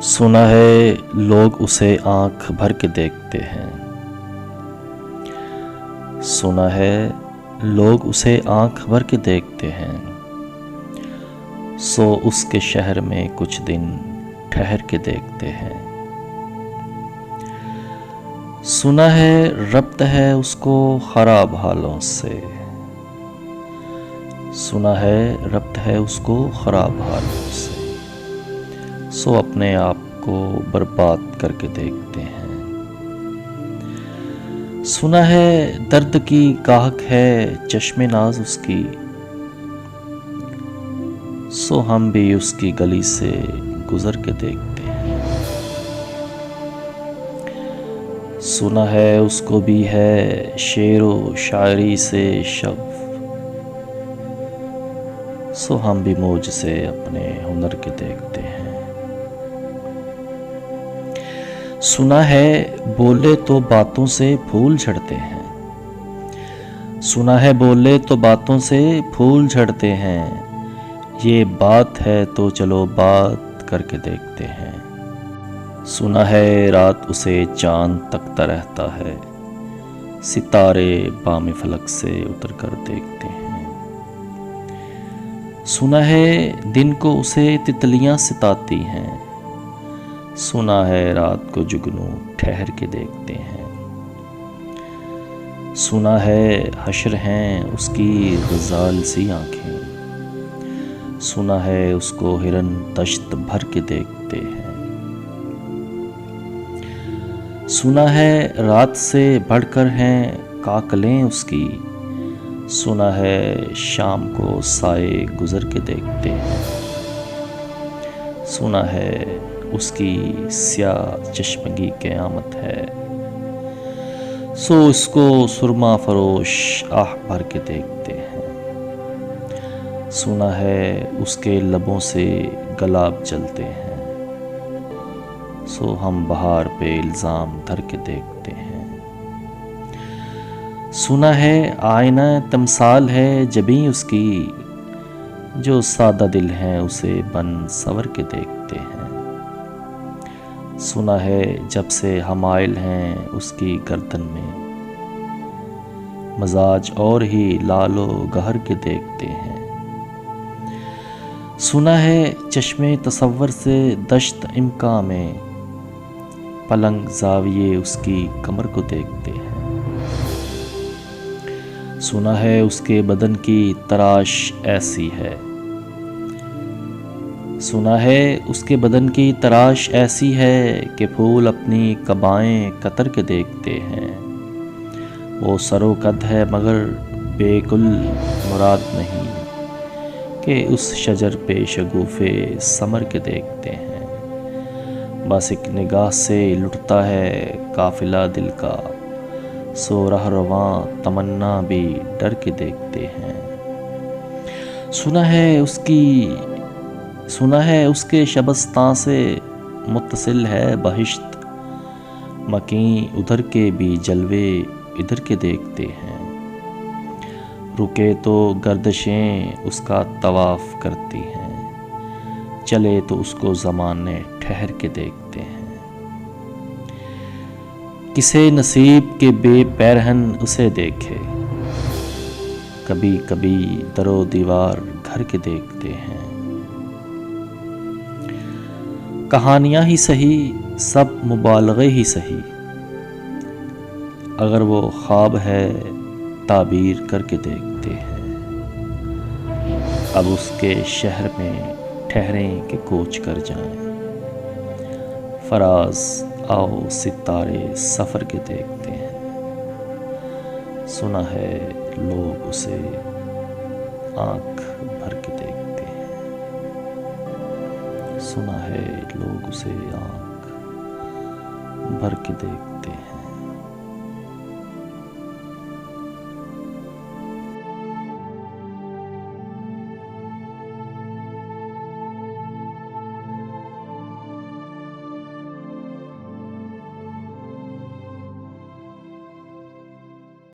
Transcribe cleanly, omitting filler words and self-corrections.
سنا ہے لوگ اسے آنکھ بھر کے دیکھتے ہیں، سنا ہے لوگ اسے آنکھ بھر کے دیکھتے ہیں، سو اس کے شہر میں کچھ دن ٹھہر کے دیکھتے ہیں۔ سنا ہے ربط ہے اس کو خراب حالوں سے، سنا ہے ربط ہے اس کو خراب حالوں سے، سو اپنے آپ کو برباد کر کے دیکھتے ہیں۔ سنا ہے درد کی گاہک ہے چشم ناز اس کی، سو ہم بھی اس کی گلی سے گزر کے دیکھتے ہیں۔ سنا ہے اس کو بھی ہے شعر و شاعری سے شغف، سو ہم بھی موج سے اپنے ہنر کے دیکھتے ہیں۔ سنا ہے بولے تو باتوں سے پھول جھڑتے ہیں، سنا ہے بولے تو باتوں سے پھول جھڑتے ہیں، یہ بات ہے تو چلو بات کر کے دیکھتے ہیں۔ سنا ہے رات اسے چاند تکتا رہتا ہے، ستارے بام فلک سے اتر کر دیکھتے ہیں۔ سنا ہے دن کو اسے تتلیاں ستاتی ہیں، سنا ہے رات کو جگنو ٹھہر کے دیکھتے ہیں۔ سنا ہے حشر ہیں اس کی غزال سی آنکھیں، سنا ہے اس کو ہرن دشت بھر کے دیکھتے ہیں۔ سنا ہے رات سے بڑھ کر ہیں کاکلیں اس کی، سنا ہے شام کو سائے گزر کے دیکھتے ہیں۔ سنا ہے اس کی سیاہ چشمگی قیامت ہے، سو اس کو سرما فروش آہ بھر کے دیکھتے ہیں۔ سنا ہے اس کے لبوں سے گلاب جلتے ہیں، سو ہم بہار پہ الزام دھر کے دیکھتے ہیں۔ سنا ہے آئینہ تمثال ہے جبیں اس کی، جو سادہ دل ہیں اسے بن سنور کے دیکھتے ہیں۔ سنا ہے جب سے حمائل ہیں اس کی گردن میں، مزاج اور ہی لال و گہر کے دیکھتے ہیں۔ سنا ہے چشمے تصور سے دشت امکاں میں، پلنگ زاویے اس کی کمر کو دیکھتے ہیں۔ سنا ہے اس کے بدن کی تراش ایسی ہے، سنا ہے اس کے بدن کی تراش ایسی ہے کہ پھول اپنی قبائیں قطر کے دیکھتے ہیں۔ وہ سر و قد ہے مگر بے کل مراد نہیں، کہ اس شجر پہ شگوفے ثمر کے دیکھتے ہیں۔ بس ایک نگاہ سے لٹتا ہے قافلہ دل کا، سو رہ رواں تمنا بھی ڈر کے دیکھتے ہیں۔ سنا ہے اس کے شبستاں سے متصل ہے بہشت، مکیں ادھر کے بھی جلوے ادھر کے دیکھتے ہیں۔ رکے تو گردشیں اس کا طواف کرتی ہیں، چلے تو اس کو زمانے ٹھہر کے دیکھتے ہیں۔ کسے نصیب کے بے پیرہن اسے دیکھے، کبھی کبھی در و دیوار گھر کے دیکھتے ہیں۔ کہانیاں ہی سہی سب مبالغے ہی سہی، اگر وہ خواب ہے تعبیر کر کے دیکھتے ہیں۔ اب اس کے شہر میں ٹھہریں کہ کوچ کر جائیں، فراز آؤ ستارے سفر کے دیکھتے ہیں۔ سنا ہے لوگ اسے آنکھ بھر کے دیکھتے ہیں، سنا ہے لوگ اسے آنکھ بھر کے دیکھتے ہیں۔